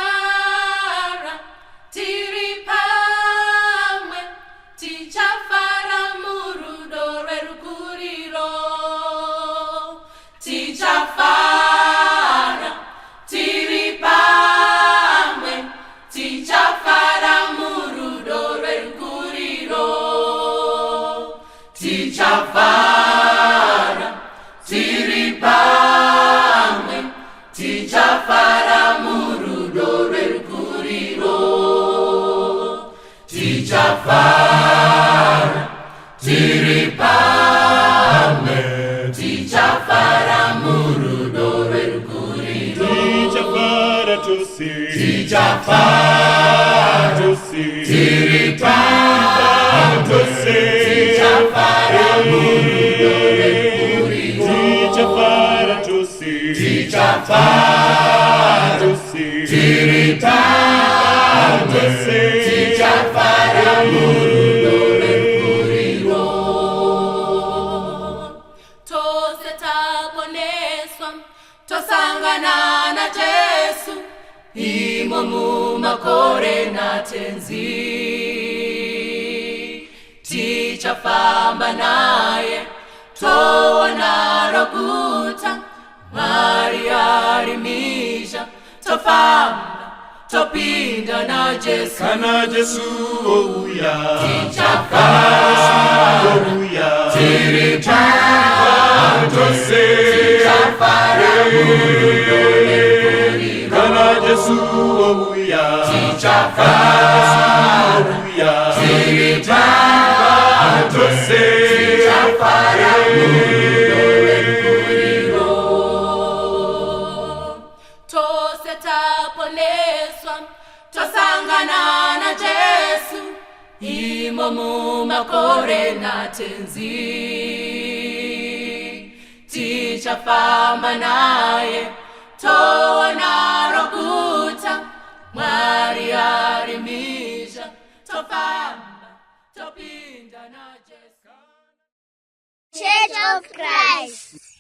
Tichafara, tiripamwe, tichafara murudore rukuriro. Tichafara, tiripamwe, tichafara murudore rukuriro. Tichafara, tiripamwe, tichafara murudore rukuriro. Tichafara, tiripamwe, tichafara murudore rukuriro. Tichafara tosi, tichafara tosi, tiripamwe tosi, tichafara murudore rukuriro. Tichafara tosi, Tichafara, tosi, tiripamwe tichafara murudore rukuriro. Tose taboneswa, tosangana na Jesu, imo mumakore natenzi. Tichafamba naye, towana roguta, Maria rimisha, tofamba, topinda na Jesu. kana Jesu ouya. Tichafara, Ouya. tiripamwe Tose. tichafara murudore rukuriro. Kana Jesu ouya. Tichafara, Ouya. tiripamwe Tose. tichafara murudore rukuriro. Tose taponeswa, tosangana na Jesu, imo mumakore natenzi. Tichafamba naye, towana roguta, Mwari arimisha, tofamba, topinda na Jesu. Church of Christ.